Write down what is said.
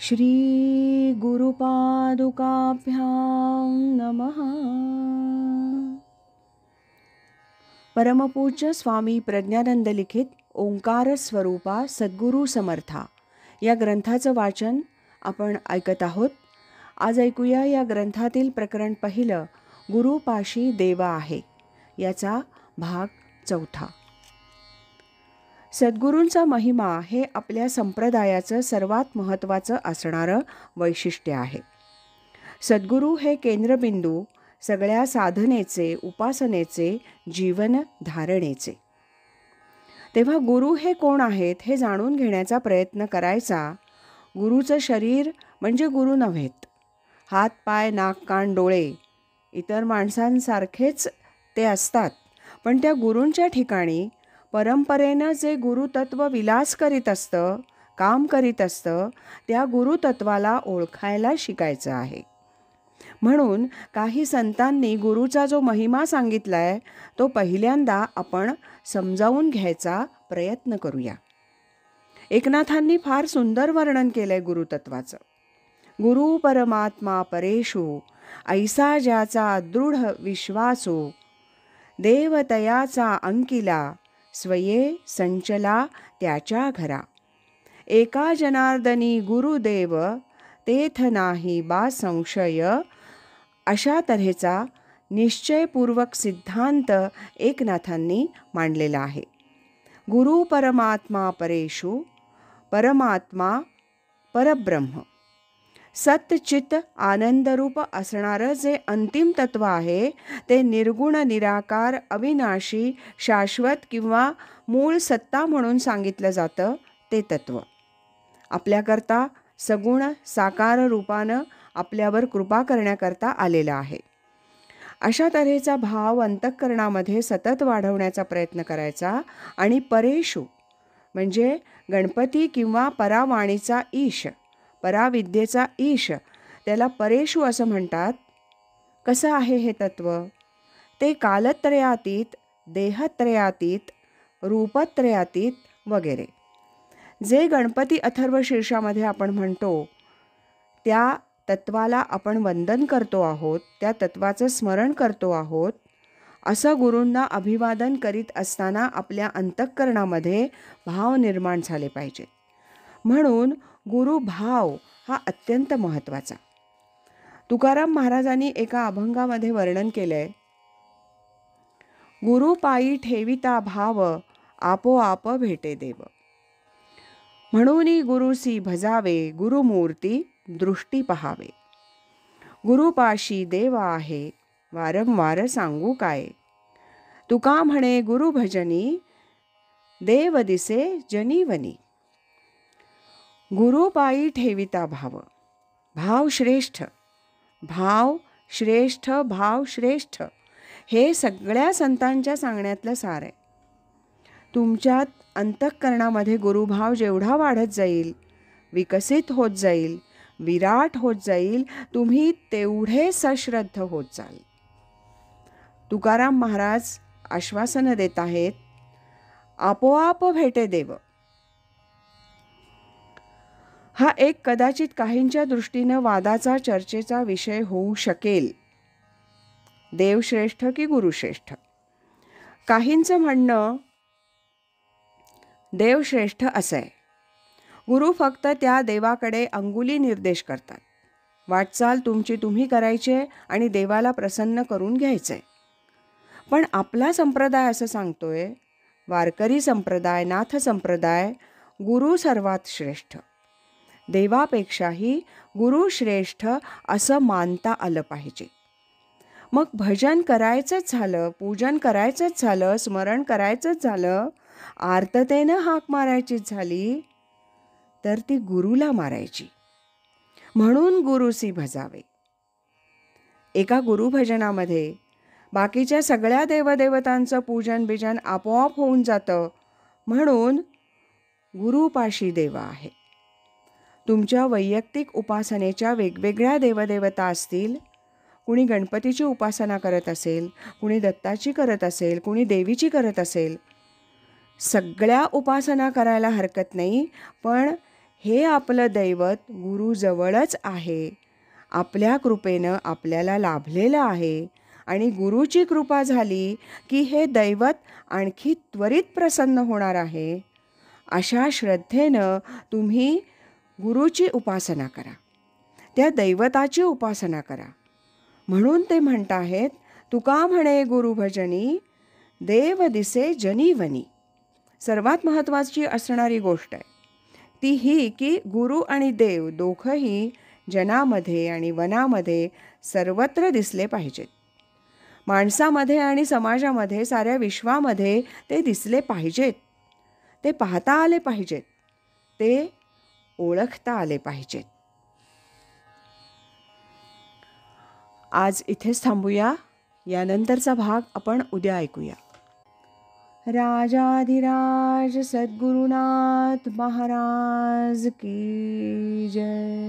श्री गुरुपादुकाभ्यां नमः. परमपूज्य स्वामी प्रज्ञानंद लिखित ओंकार स्वरूपा सद्गुरु समर्था या ग्रंथाचं वाचन आपण ऐकत आहोत. आज ऐकूया या ग्रंथातील प्रकरण पहिलं, गुरुपाशी देवा आहे, याचा भाग 4. सद्गुरूंचा महिमा हे आपल्या संप्रदायाचं सर्वात महत्त्वाचं असणारं वैशिष्ट्य आहे. सद्गुरू हे केंद्रबिंदू सगळ्या साधनेचे, उपासनेचे, जीवन धारणेचे. तेव्हा गुरु हे कोण आहेत हे जाणून घेण्याचा प्रयत्न करायचा. गुरुचं शरीर म्हणजे गुरु नव्हेत. हात, पाय, नाक, कान, डोळे इतर माणसांसारखेच ते असतात, पण त्या गुरूंच्या ठिकाणी परंपरेनं जे गुरुतत्व विलास करीत असतं, काम करीत असतं, त्या गुरुतत्वाला ओळखायला शिकायचं आहे. म्हणून काही संतांनी गुरुचा जो महिमा सांगितलाय तो पहिल्यांदा आपण समजावून घ्यायचा प्रयत्न करूया. एकनाथांनी फार सुंदर वर्णन केलंय गुरुतत्वाचं. गुरु परमात्मा परेषु, ऐसा ज्याचा दृढ विश्वासो, देवतयाचा अंकिला, स्वये संचला त्याच्या घरा. एका जनार्दनी गुरुदेव, तेथ नाही बा संशय. अशा तऱ्हेचा निश्चयपूर्वक सिद्धांत एकनाथांनी मांडलेला आहे. गुरु परमात्मा परेषु, परमात्मा परब्रह्म, सतचित आनंदरूप असणारं जे अंतिम तत्व आहे ते निर्गुण, निराकार, अविनाशी, शाश्वत किंवा मूळ सत्ता म्हणून सांगितलं जातं. ते तत्व आपल्याकरता सगुण साकार रूपानं आपल्यावर कृपा करण्याकरता आलेलं आहे. अशा तऱ्हेचा भाव अंतःकरणामध्ये सतत वाढवण्याचा प्रयत्न करायचा. आणि परेषु म्हणजे गणपती किंवा परावाणीचा ईश, पराविद्येचा ईश, त्याला परेषु असं म्हणतात. कसं आहे हे तत्व? ते कालत्रयातीत, देहत्रयातीत, रूपत्रयातीत वगैरे. जे गणपती अथर्व शीर्षामध्ये आपण म्हणतो त्या तत्वाला आपण वंदन करतो आहोत, त्या तत्वाचं स्मरण करतो आहोत. असं गुरूंना अभिवादन करीत असताना आपल्या अंतःकरणामध्ये भाव निर्माण झाले पाहिजेत. म्हणून गुरुभाव हा अत्यंत महत्त्वाचा. तुकाराम महाराजांनी एका अभंगामध्ये वर्णन केलंय, गुरुपायी ठेविता भाव, आपोआप भेटे देव. म्हणून गुरुसी भजावे, गुरुमूर्ती दृष्टी पहावे. गुरुपाशी देव आहे, वारंवार सांगू काय. तुका म्हणे गुरु भजनी, देव दिसे जनीवनी. गुरुपायी ठेविता भाव, भाव श्रेष्ठ, भाव श्रेष्ठ, भाव श्रेष्ठ, हे सगळ्या संतांच्या सांगण्यातलं सार आहे. तुमच्यात अंतःकरणामध्ये गुरुभाव जेवढा वाढत जाईल, विकसित होत जाईल, विराट होत जाईल, तुम्ही तेवढे सश्रद्ध होत जाल. तुकाराम महाराज आश्वासनं देत आहेत, आपोआप भेटे देव. हा एक कदाचित काहींच्या दृष्टीनं वादाचा, चर्चेचा विषय होऊ शकेल. देवश्रेष्ठ की गुरुश्रेष्ठ? काहींचं म्हणणं देवश्रेष्ठ असं आहे. गुरु फक्त त्या देवाकडे अंगुली निर्देश करतात. वाटचाल तुमची तुम्ही करायची आणि देवाला प्रसन्न करून घ्यायचंय. पण आपला संप्रदाय असं सांगतोय, वारकरी संप्रदाय, नाथ संप्रदाय, गुरु सर्वात श्रेष्ठ. देवापेक्षाही गुरु श्रेष्ठ असं मानता आलं पाहिजे. मग भजन करायचंच झालं, पूजन करायचंच झालं, स्मरण करायचंच झालं, आर्ततेनं हाक मारायचीच झाली, तर ती गुरुला मारायची. म्हणून गुरुसी भजावे. एका गुरुभजनामध्ये बाकीच्या सगळ्या देवदेवतांचं पूजन बिजन आपोआप होऊन जातं. म्हणून गुरुपाशी देवा आहे. तुमच्या वैयक्तिक उपासनेच्या वेगवेगळ्या देवदेवता असतील. कुणी गणपतीची उपासना करत असेल, कुणी दत्ताची करत असेल, कुणी देवीची करत असेल. सगळ्या उपासना करायला हरकत नाही, पण हे आपलं दैवत गुरुजवळच आहे, आपल्या कृपेनं आपल्याला लाभलेलं आहे आणि गुरुची कृपा झाली की हे दैवत आणखी त्वरित प्रसन्न होणार आहे. अशा श्रद्धेनं तुम्ही गुरुची उपासना करा, त्या दैवताची उपासना करा. म्हणून ते म्हणत आहेत, तुका म्हणे गुरुभजनी देव दिसे जनीवनी. सर्वात महत्त्वाची असणारी गोष्ट आहे ती ही की गुरु आणि देव दोघंही जनामध्ये आणि वनामध्ये सर्वत्र दिसले पाहिजेत. माणसामध्ये आणि समाजामध्ये, साऱ्या विश्वामध्ये ते दिसले पाहिजेत. ते पाहता आले पाहिजेत, ते ओळखता आले पाहिजेत. आज इथेच थांबूया. यानंतरचा भाग आपण उद्या ऐकूया. राजाधिराज सद्गुरुनाथ महाराज की जय.